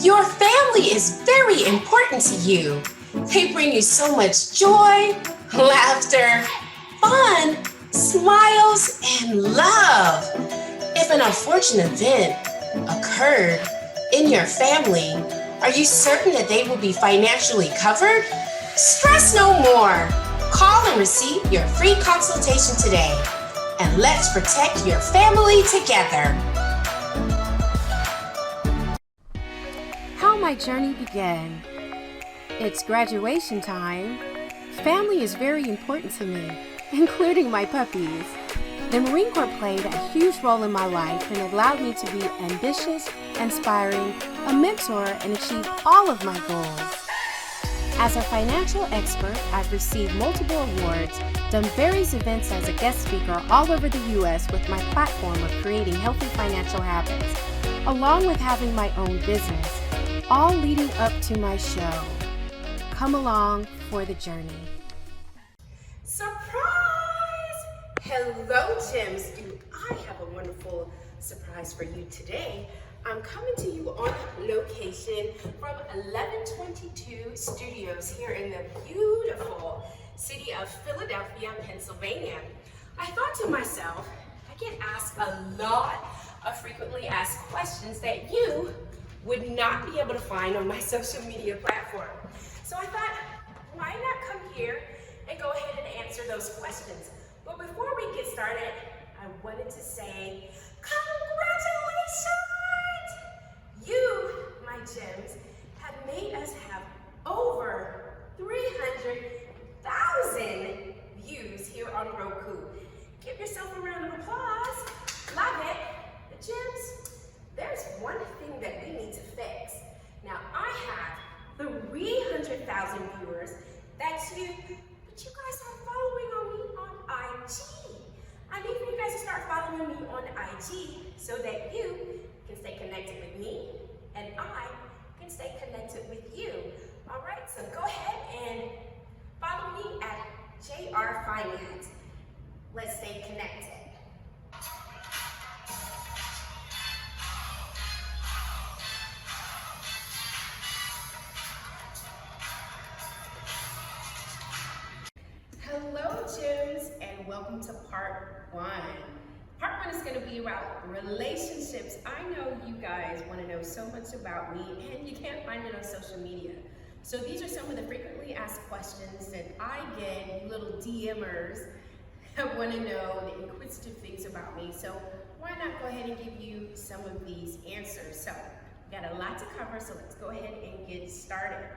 Your family is very important to you. They bring you so much joy, laughter, fun, smiles, and love. If an unfortunate event occurred in your family, are you certain that they will be financially covered? Stress no more. Call and receive your free consultation today. And let's protect your family together. How my journey began. It's graduation time. Family is very important to me, including my puppies. The Marine Corps played a huge role in my life and allowed me to be ambitious, inspiring, a mentor, and achieve all of my goals. As a financial expert, I've received multiple awards, done various events as a guest speaker all over the U.S. with my platform of creating healthy financial habits, along with having my own business, all leading up to my show. Come along for the journey. Surprise! Hello, Gems. Do I have a wonderful surprise for you today? I'm coming to you on location from 1122 Studios here in the beautiful city of Philadelphia, Pennsylvania. I thought to myself, I get asked a lot of frequently asked questions that you would not be able to find on my social media platform. So I thought, why not come here and go ahead and answer those questions? But before we get started, I wanted to say, congratulations! You, my gems, have made us have over 300,000 views here on Roku. Give yourself a round of applause. Love it. The gems, there's one thing that we need to fix. Now, I have 300,000 viewers. That's you, but you guys are following on me on IG. I need for you guys to start following me on IG so that you can stay connected with me and I can stay connected with you. All right, so go ahead and follow me at JR Finance. Let's stay connected. Hello, Gems, and welcome to part one. Part one is going to be about relationships. I know you guys want to know so much about me, and you can't find it on social media. So these are some of the frequently asked questions that I get, you little DMers that want to know the inquisitive things about me. So why not go ahead and give you some of these answers? So we got a lot to cover, so let's go ahead and get started.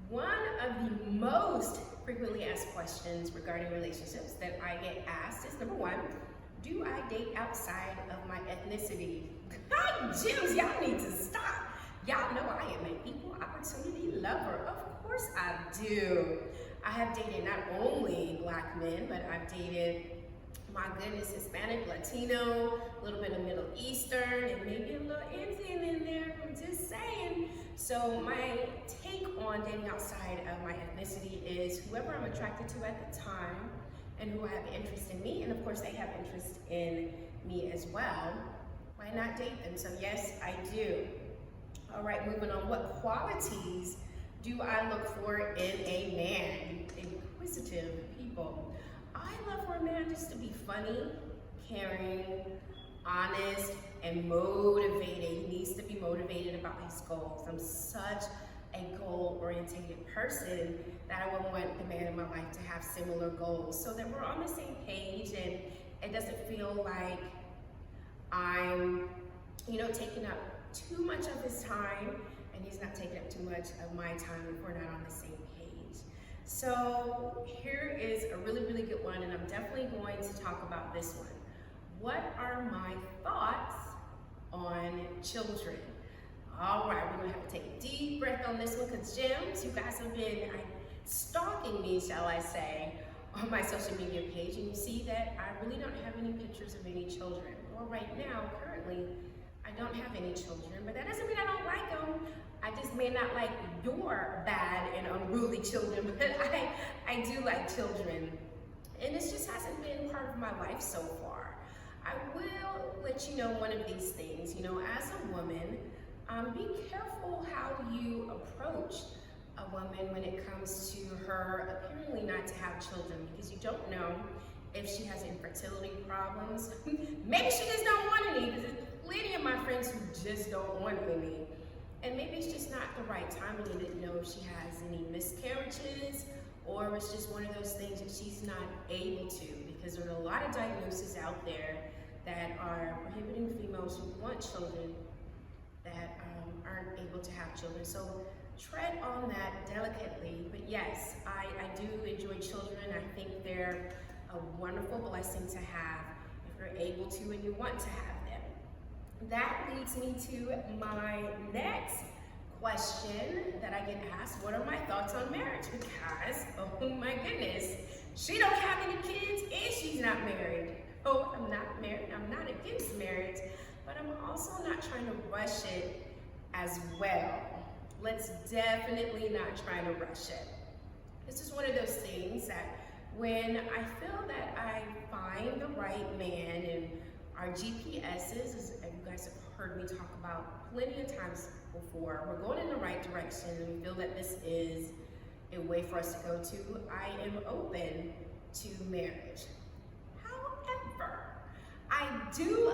One of the most frequently asked questions regarding relationships that I get asked is, number one, do I date outside of my ethnicity? God, Jews, y'all need to stop. Y'all know I am an equal opportunity lover. Of course I do. I have dated not only Black men, but I've dated, my goodness, Hispanic, Latino, a little bit of Middle Eastern, and maybe a little Indian in there. I'm just saying. So my take on dating outside of my ethnicity is whoever I'm attracted to at the time and who have interest in me, and of course they have interest in me as well. Why not date them? So yes, I do. All right, moving on. What qualities do I look for in a man? Inquisitive people. I love for a man just to be funny, caring, honest, and motivated. He needs to be motivated about his goals. I'm such a goal-oriented person that I would want the man in my life to have similar goals so that we're on the same page and it doesn't feel like I'm, taking up too much of his time and he's not taking up too much of my time if we're not on the same page. So here is a really, really good one, and I'm definitely going to talk about this one. What are my thoughts on children? All right, we're gonna have to take a deep breath on this one because Gems, you guys have been stalking me, shall I say, on my social media page, and you see that I really don't have any pictures of any children. Well, right now, currently, I don't have any children, but that doesn't mean I don't like them. I just may not like your bad and unruly children, but I do like children. And this just hasn't been part of my life so far. I will let you know one of these things. As a woman, be careful how you approach a woman when it comes to her apparently not to have children, because you don't know if she has infertility problems. Maybe she just don't want any, because there's plenty of my friends who just don't want any. And maybe it's just not the right time, and you didn't know if she has any miscarriages, or it's just one of those things that she's not able to, because there are a lot of diagnoses out there that are prohibiting females who want children that aren't able to have children. So tread on that delicately. But yes, I do enjoy children. I think they're a wonderful blessing to have if you're able to and you want to have them. That leads me to my next question that I get asked: what are my thoughts on marriage? Because, oh my goodness, she don't have any kids and she's not married. Oh, I'm not married, I'm not against marriage, but I'm also not trying to rush it as well. Let's definitely not try to rush it. This is one of those things that when I feel that I find the right man, and our GPSs, as you guys have heard me talk about plenty of times before, we're going in the right direction and we feel that this is a way for us to go to, I am open to marriage. However, I do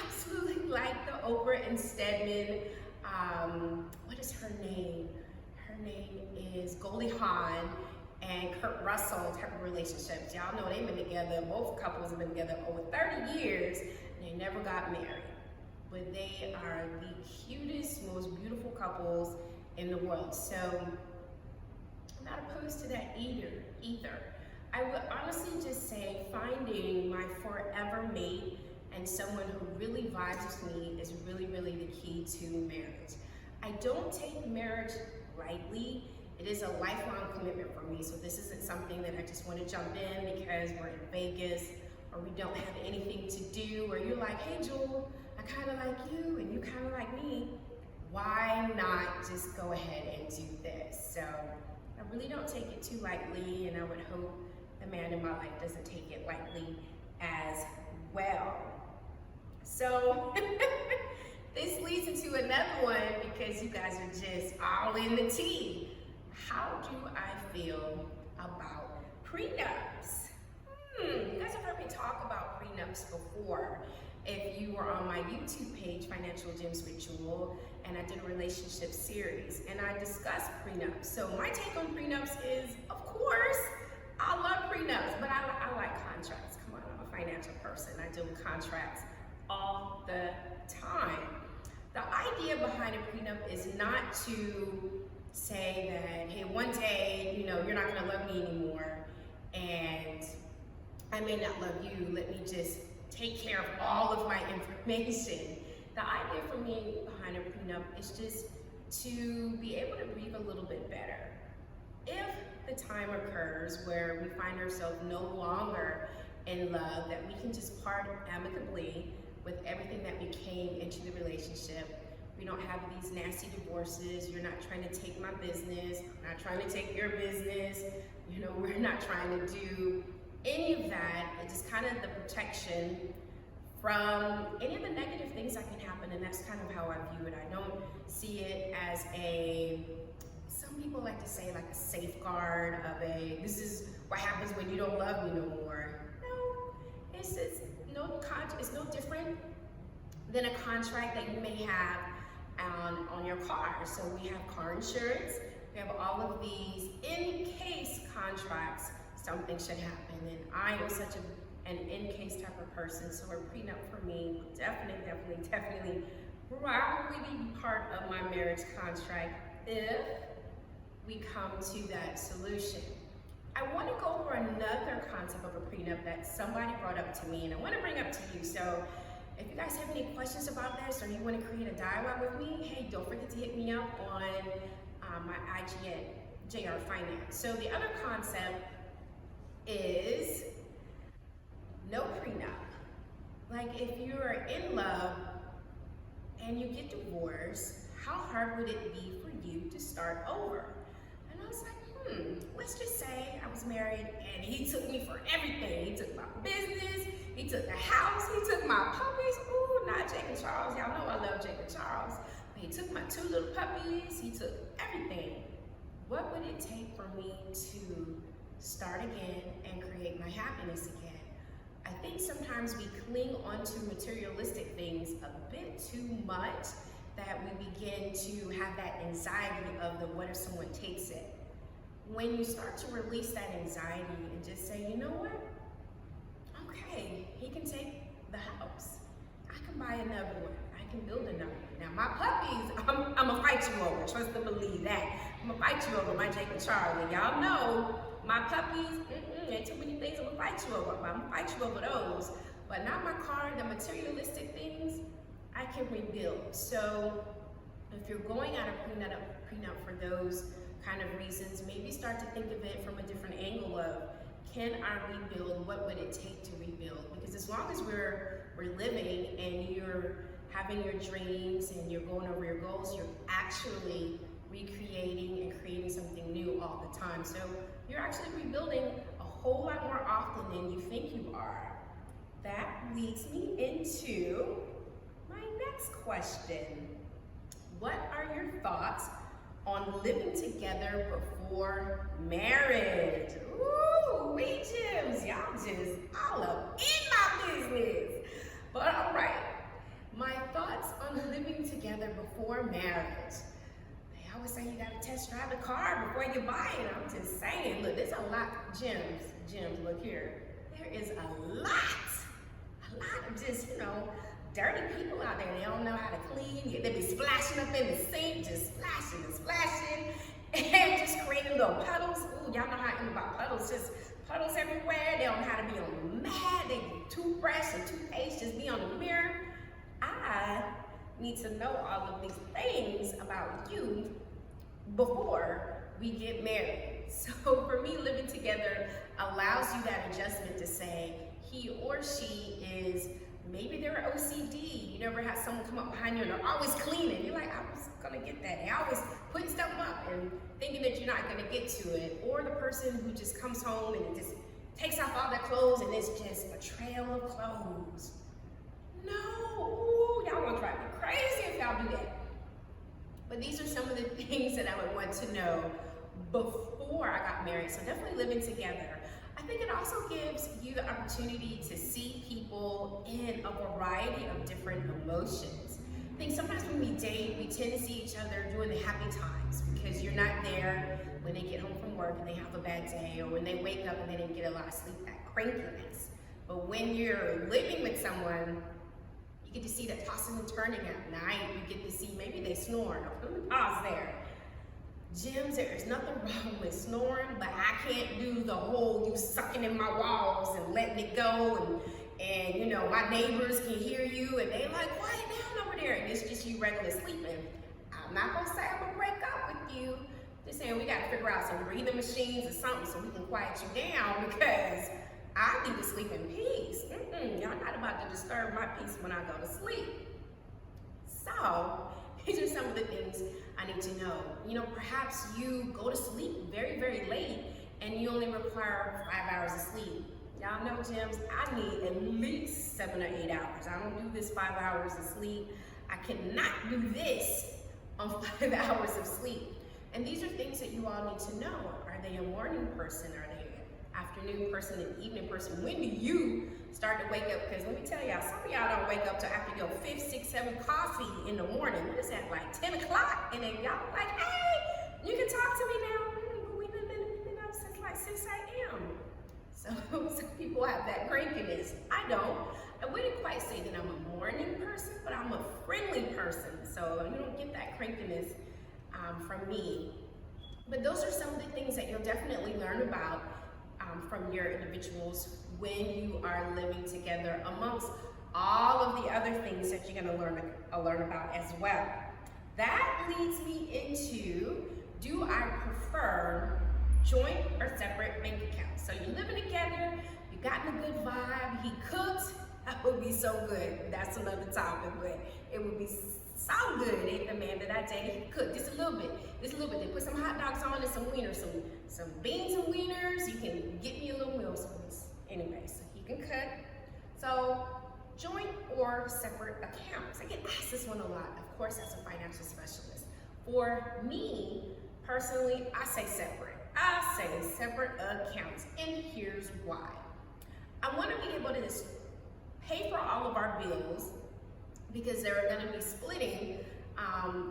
absolutely like the Oprah and Stedman, what is her name? Her name is Goldie Hawn and Kurt Russell type of relationships. Y'all know they've been together, both couples have been together over 30 years, and they never got married. But they are the cutest, most beautiful couples in the world. So I'm not opposed to that either. I would honestly just say finding my forever mate and someone who really vibes with me is really, really the key to marriage. I don't take marriage lightly. It is a lifelong commitment for me, so this isn't something that I just want to jump in because we're in Vegas or we don't have anything to do, or you're like, hey Jewel, I kind of like you and you kind of like me. Why not just go ahead and do this? So I really don't take it too lightly, and I would hope the man in my life doesn't take it lightly as well. So this leads into another one, because you guys are just all in the tea. How do I feel about prenups? You guys have heard me talk about prenups before. If you were on my YouTube page, Financial Gems with Jewel, and I did a relationship series, and I discussed prenups. So my take on prenups is, of course, I love prenups, but I like contracts. Come on, I'm a financial person. I deal with contracts all the time. The idea behind a prenup is not to say that, hey, one day, you're not gonna love me anymore, and I may not love you, let me just take care of all of my information. The idea for me behind a prenup is just to be able to breathe a little bit better. If the time occurs where we find ourselves no longer in love, that we can just part amicably with everything that we came into the relationship. We don't have these nasty divorces. You're not trying to take my business. I'm not trying to take your business. We're not trying to do any of that. It's just kind of the protection from any of the negative things that can happen, and that's kind of how I view it. I don't see it as some people like to say, like a safeguard of this is what happens when you don't love me no more. No, it's no different than a contract that you may have on your car. So we have car insurance, we have all of these in case contracts, something should happen. And I am such an in case type of person, so a prenup for me would definitely probably be part of my marriage contract if we come to that solution. I want to go over another concept of a prenup that somebody brought up to me, and I want to bring up to you. So if you guys have any questions about this, or you want to create a dialogue with me, hey, don't forget to hit me up on my IG at JR Finance. So the other concept is no prenup. Like, if you're in love and you get divorced, how hard would it be for you to start over? And I was like, let's just say I was married and he took me for everything. He took my business, he took the house, he took my puppies. Ooh, not Jake and Charles. Y'all know I love Jake and Charles. He took my 2 little puppies, he took everything. What would it take for me to start again and create my happiness again? I think sometimes we cling onto materialistic things a bit too much, that we begin to have that anxiety of the what if someone takes it. When you start to release that anxiety and just say, you know what? Okay, he can take the house. I can buy another one. I can build another one. Now my puppies, I'm gonna fight you over. Trust and believe that. I'm gonna fight you over my Jake and Charlie. Y'all know my puppies, ain't too many things I'm gonna fight you over. I'm gonna fight you over those. But not my car, the materialistic things, I can rebuild. So if you're going out of prenup for those kind of reasons, maybe start to think of it from a different angle of, can I rebuild? What would it take to rebuild? Because as long as we're living and you're having your dreams and you're going over your goals, you're actually recreating and creating something new all the time. So you're actually rebuilding a whole lot more often than you think you are. That leads me into my next question. What are your thoughts on living together before marriage? Ooh, we Jims, y'all just all up in my business. But all right, my thoughts on living together before marriage. They always say you gotta test drive the car before you buy it. I'm just saying, look, there's a lot, Jims, look here. There is a lot of just, dirty people out there. They don't know how to clean. They be splashing up in the sink, just splashing and splashing, and just creating little puddles. Ooh, y'all know how I am about puddles, just puddles everywhere. They don't know how to be on the mat. They toothbrush and toothpaste just be on the mirror. I need to know all of these things about you before we get married. So for me, living together allows you that adjustment to say he or she is, maybe they're OCD. You never had someone come up behind you and they're always cleaning. You're like, I was gonna get that. They're always putting stuff up and thinking that you're not gonna get to it. Or the person who just comes home and just takes off all their clothes and it's just a trail of clothes. No, ooh, y'all gonna drive me crazy if y'all do that. But these are some of the things that I would want to know before I got married. So definitely living together. I think it also gives you the opportunity to see people in a variety of different emotions. I think sometimes when we date, we tend to see each other during the happy times because you're not there when they get home from work and they have a bad day, or when they wake up and they didn't get a lot of sleep, that crankiness. But when you're living with someone, you get to see the tossing and turning at night. You get to see maybe they snore. Now, let me pause there. Jims, there is nothing wrong with snoring, but I can't do the whole you sucking in my walls and letting it go, and my neighbors can hear you and they like, quiet down over there, and it's just you regular sleeping. I'm not gonna say I'm gonna break up with you. Just saying we gotta figure out some breathing machines or something so we can quiet you down, because I need to sleep in peace. Y'all not about to disturb my peace when I go to sleep. So these are some of the things I need to know. Perhaps you go to sleep very, very late and you only require 5 hours of sleep. Y'all know, Jims, I need at least 7 or 8 hours. I don't do this 5 hours of sleep. I cannot do this on 5 hours of sleep. And these are things that you all need to know. Are they a morning person? Are they an afternoon person, an evening person? When do you start to wake up? Because let me tell y'all, some of y'all don't wake up till after your 5th, 6th, 7th coffee in the morning. It's at like 10 o'clock, and then y'all like, hey, you can talk to me now. But we've been up since like 6 a.m. So some people have that crankiness. I don't. I wouldn't quite say that I'm a morning person, but I'm a friendly person. So you don't get that crankiness from me. But those are some of the things that you'll definitely learn about from your individuals when you are living together, amongst all of the other things that you're going to learn about as well. That leads me into, do I prefer joint or separate bank accounts? So you're living together, you got in a good vibe, he cooked, that would be so good. That's another topic, but it would be so good if the man that I dated, he cooked just a little bit. They put some hot dogs on and some wieners, some beans and wieners. You can get me a little meal. So anyway, so he can cook. So joint or separate accounts. I get asked this one a lot. Of of course, as a financial specialist. For me, personally, I say separate. I say separate accounts, and here's why. I want to be able to just pay for all of our bills because they're going to be splitting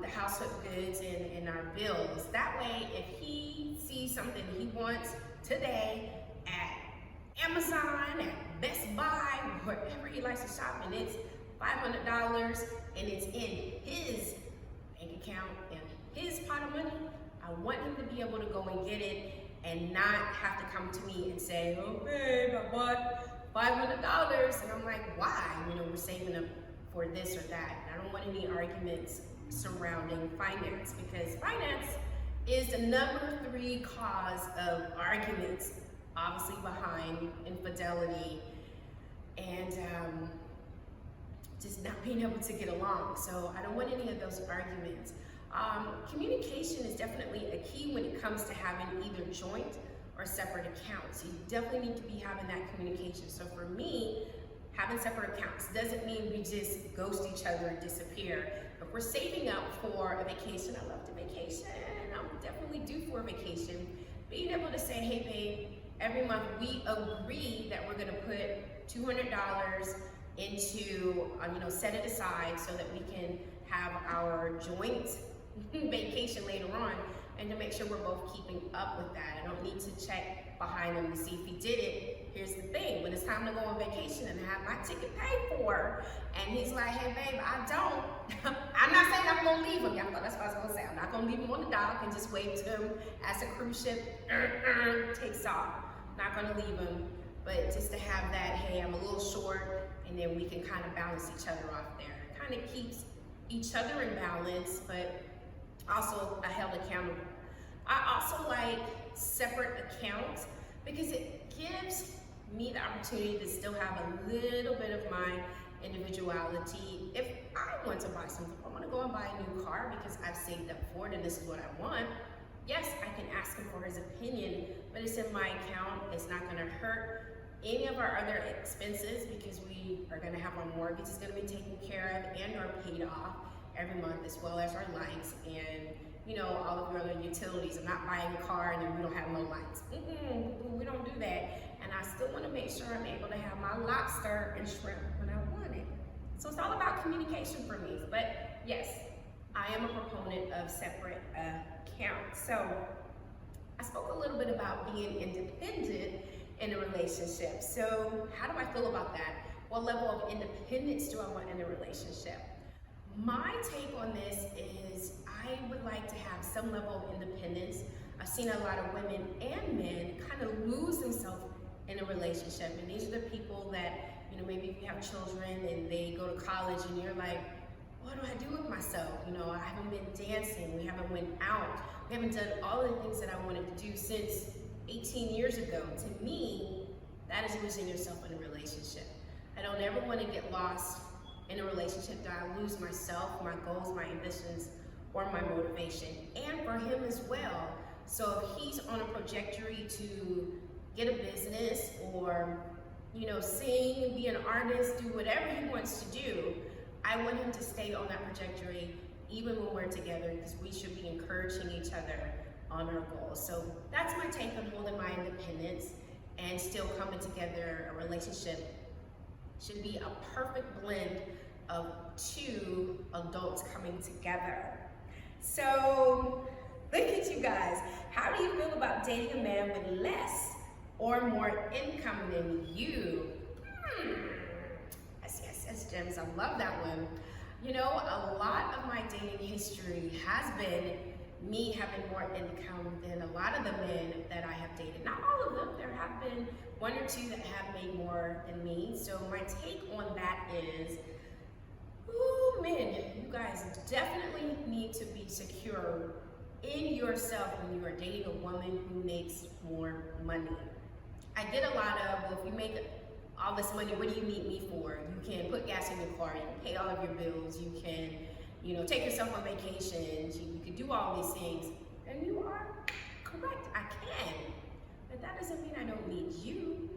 the household goods and our bills. That way, if he sees something he wants today at Amazon, at Best Buy, wherever he likes to shop, and it's $500 and it's in his bank account and his pot of money, I want him to be able to go and get it and not have to come to me and say, oh babe, I bought $500. And I'm like, why? You know, we're saving up for this or that. And I don't want any arguments surrounding finance, because finance is the number 3 cause of arguments, obviously behind infidelity and just not being able to get along. So I don't want any of those arguments. Communication is definitely a key when it comes to having either joint or separate accounts. You definitely need to be having that communication. So for me, having separate accounts doesn't mean we just ghost each other and disappear. If we're saving up for a vacation, I love to vacation, I'm definitely due for a vacation. Being able to say, hey babe, every month we agree that we're gonna put $200 into, set it aside so that we can have our joint vacation later on, and to make sure we're both keeping up with that. I don't need to check behind him to see if he did it. Here's the thing, when it's time to go on vacation and have my ticket paid for, and he's like, hey babe, I don't. I'm not saying I'm gonna leave him. Y'all thought that's what I was gonna say. I'm not gonna leave him on the dock and just wave to him as the cruise ship takes off. Not gonna leave him, but just to have that, hey, I'm a little short, and then we can kind of balance each other off there. It kind of keeps each other in balance, but also held accountable. I also like separate accounts because it gives me the opportunity to still have a little bit of my individuality. If I want to buy something, if I want to go and buy a new car because I've saved up for it and this is what I want, yes, I can ask him for his opinion, but it's in my account. It's not going to hurt any of our other expenses because we are going to have our mortgage is going to be taken care of and or paid off every month, as well as our lights and all of your other utilities. I'm not buying a car and then we don't have no lights. We don't do that. And I still want to make sure I'm able to have my lobster and shrimp when I want it. So it's all about communication for me. But yes, I am a proponent of separate accounts. So I spoke a little bit about being independent in a relationship. So how do I feel about that? What level of independence do I want in a relationship? My take on this is I would like to have some level of independence. I've seen a lot of women and men kind of lose themselves in a relationship. And these are the people that, maybe if you have children and they go to college and you're like, what do I do with myself? I haven't been dancing, we haven't went out, we haven't done all the things that I wanted to do since 18 years ago. To me, that is losing yourself in a relationship. I don't ever want to get lost in a relationship that I lose myself, my goals, my ambitions, or my motivation, and for him as well. So if he's on a trajectory to get a business or, sing, be an artist, do whatever he wants to do, I want him to stay on that trajectory even when we're together, because we should be encouraging each other on our goals. So that's my take on holding my independence and still coming together. A relationship should be a perfect blend of 2 adults coming together. So look at you guys. How do you feel about dating a man with less or more income than you? Yes, Gems. I love that one. A lot of my dating history has been me having more income than a lot of the men that I have dated. Not all of them. There have been 1 or 2 that have made more than me. So my take on that is, men, you guys definitely need to be secure in yourself when you are dating a woman who makes more money. I get a lot of, well, if you make all this money, what do you need me for? You can put gas in your car, you can pay all of your bills, you can, take yourself on vacations, you can do all these things. And you are correct, I can. But that doesn't mean I don't need you.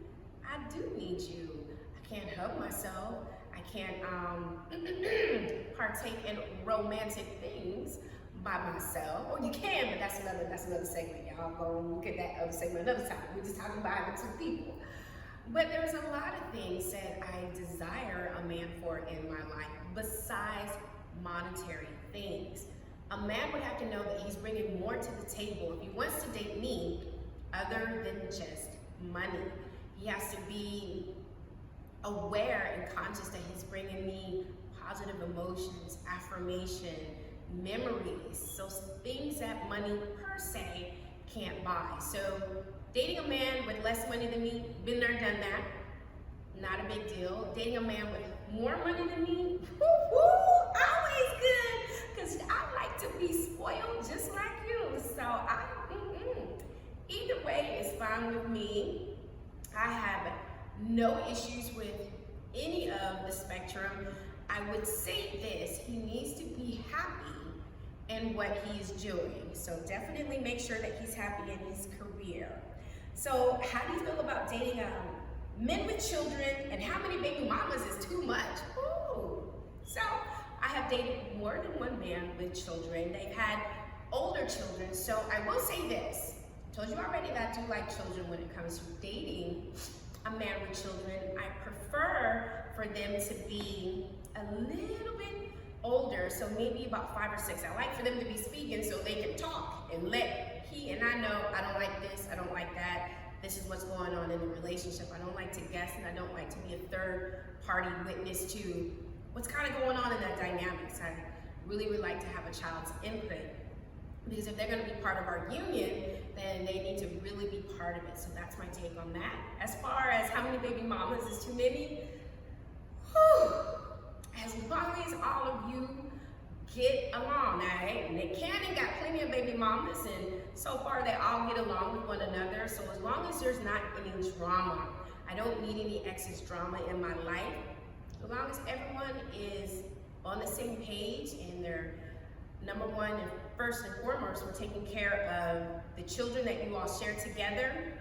I do need you. I can't help myself. I I can't partake in romantic things by myself. Or you can, but that's another segment. Y'all go look at that other segment another time. We're just talking about having two people. But there's a lot of things that I desire a man for in my life besides monetary things. A man would have to know that he's bringing more to the table if he wants to date me other than just money. He has to be aware and conscious that he's bringing me positive emotions, affirmation, memories, so things that money per se can't buy. So dating a man with less money than me, been there, done that, not a big deal. Dating a man with more money than me, always good, because I like to be spoiled just like you. So either way is fine with me. I have no issues with any of the spectrum. I would say this, he needs to be happy in what he's doing. So definitely make sure that he's happy in his career. So how do you feel about dating men with children, and how many baby mamas is too much? Ooh. So I have dated more than one man with children. They've had older children. So I will say this, I told you already that I do like children when it comes to dating a man with children. I prefer for them to be a little bit older, so maybe about 5 or 6. I like for them to be speaking so they can talk and let he and I know, I don't like this, I don't like that, this is what's going on in the relationship. I don't like to guess, and I don't like to be a third party witness to what's kind of going on in that dynamics. I really would like to have a child's input, because if they're going to be part of our union, then they need to really be part of it. So that's my take on that. As far as how many baby mamas is too many, as long as all of you get along, right? Nick Cannon got plenty of baby mamas, and so far they all get along with one another. So as long as there's not any drama, I don't need any excess drama in my life. As long as everyone is on the same page and they're number one and first and foremost, we're taking care of the children that you all share together.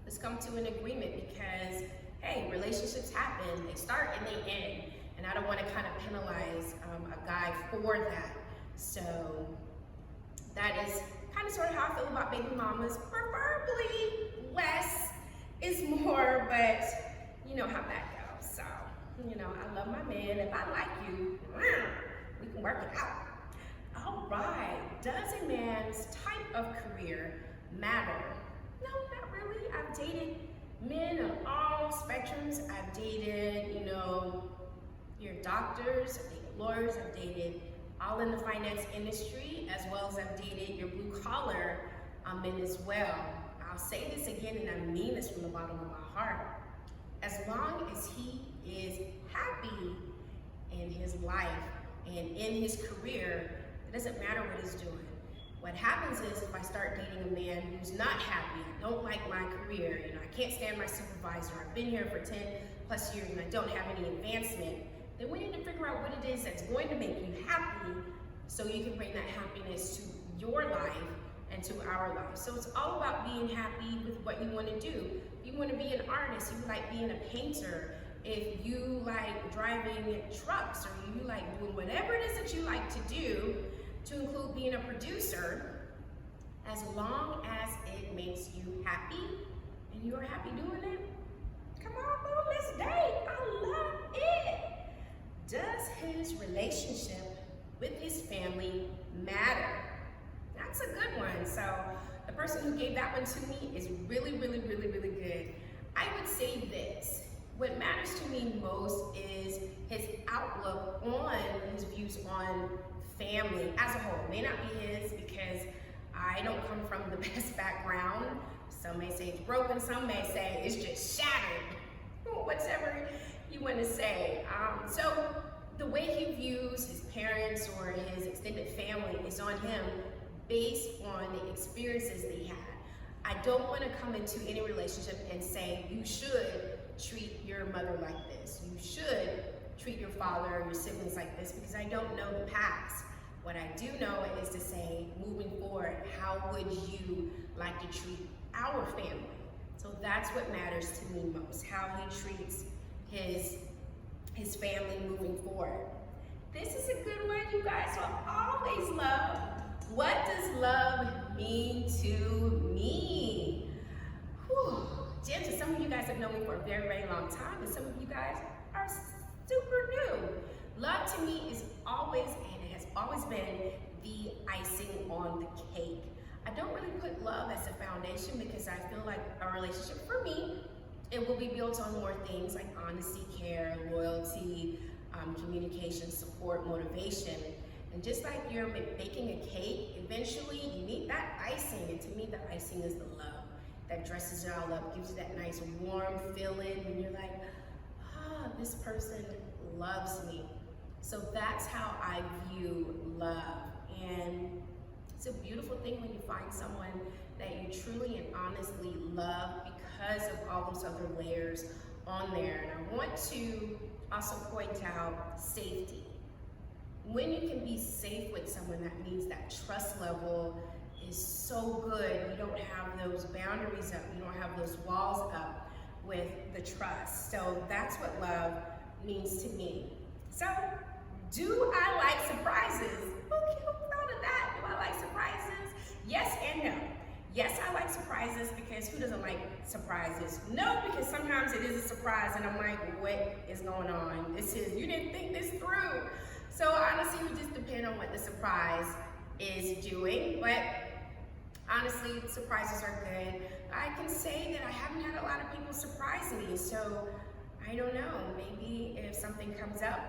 Let's come to an agreement, because hey, relationships happen, they start and they end. And I don't want to kind of penalize a guy for that. So that is kind of sort of how I feel about baby mamas. Preferably less is more, but you know how that goes. So, you know, I love my man. If I like you, we can work it out. All right, does a man's type of career matter? No, not really. I've dated men on all spectrums. I've dated, you know, your doctors, I've dated lawyers, I've dated all in the finance industry, as well as I've dated your blue collar men as well. I'll say this again, and I mean this from the bottom of my heart. As long as he is happy in his life and in his career, it doesn't matter what he's doing. What happens is, if I start dating a man who's not happy, I don't like my career, you know, I can't stand my supervisor, I've been here for 10 plus years and I don't have any advancement, then we need to figure out what it is that's going to make you happy, so you can bring that happiness to your life and to our life. So it's all about being happy with what you want to do. If you want to be an artist, you like being a painter, if you like driving trucks, or you like doing whatever it is that you like to do, to include being a producer, as long as it makes you happy and you're happy doing it, come on, boo, let's date. I love it. Does his relationship with his family matter? That's a good one. So the person who gave that one to me is really, really, really, really good. I would say this. What matters to me most is his outlook on his views on family as a whole. It may not be his, because I don't come from the best background. Some may say it's broken, some may say it's just shattered. Whatever you want to say. So the way he views his parents or his extended family is on him, based on the experiences they had. I don't want to come into any relationship and say, you should treat your mother like this, you should treat your father or your siblings like this, because I don't know the past. What I do know is to say, moving forward, how would you like to treat our family? So that's what matters to me most, how he treats his his family moving forward. This is a good one, you guys. So I always love, what does love mean to me? Whew. Gems, some of you guys have known me for a very, very long time, and some of you guys are super new. Love to me is always, and it has always been, the icing on the cake. I don't really put love as a foundation because I feel like a relationship, for me, it will be built on more things like honesty, care, loyalty, communication, support, motivation. And just like you're baking a cake, eventually you need that icing. And to me, the icing is the love that dresses it all up, gives you that nice warm feeling when you're like, ah, this person loves me. So that's how I view love. And it's a beautiful thing when you find someone that you truly and honestly love because of all those other layers on there. And I want to also point out safety. When you can be safe with someone, that means that trust level is so good. You don't have those boundaries up, you don't have those walls up with the trust. So that's what love means to me. So, do I like surprises? Who thought of that? Do I like surprises? Yes and no. Yes, I like surprises because who doesn't like surprises? No, because sometimes it is a surprise and I'm like, what is going on? You didn't think this through. So honestly, it would just depend on what the surprise is doing. But honestly, surprises are good. I can say that I haven't had a lot of people surprise me. So I don't know, maybe if something comes up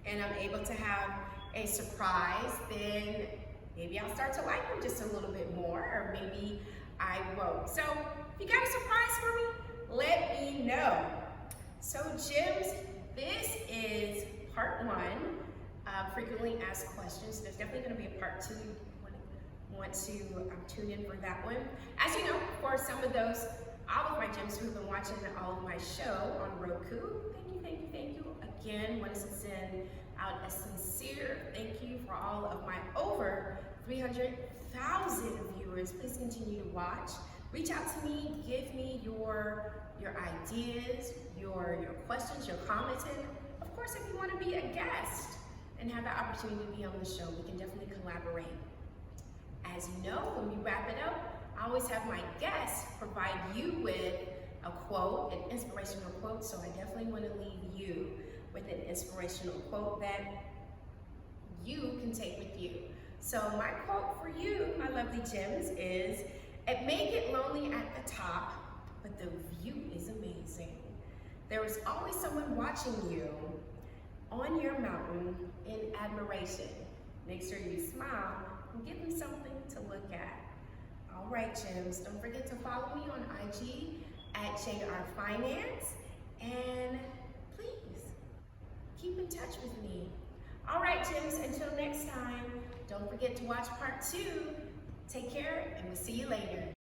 and I'm able to have a surprise, then maybe I'll start to like them just a little bit more, or maybe I won't. So if you got a surprise for me, let me know. So Gems, this is part 1, frequently asked questions. There's definitely gonna be a part 2. You want to tune in for that one. As you know, for some of those, all of my Gems who've been watching all of my show on Roku, thank you. Again, want to send out a sincere thank you for all of my over 300,000 viewers. Please continue to watch. Reach out to me, give me your ideas, your questions, your comments, and of course, if you want to be a guest and have the opportunity to be on the show, we can definitely collaborate. As you know, when we wrap it up, I always have my guests provide you with a quote, an inspirational quote, so I definitely want to leave you with an inspirational quote that you can take with you. So my quote for you, my lovely Gems, is, it may get lonely at the top, but the view is amazing. There is always someone watching you on your mountain in admiration. Make sure you smile and give them something to look at. All right, Gems, don't forget to follow me on IG at JR Finance, and please keep in touch with me. All right, Gems, until next time, don't forget to watch part 2. Take care, and we'll see you later.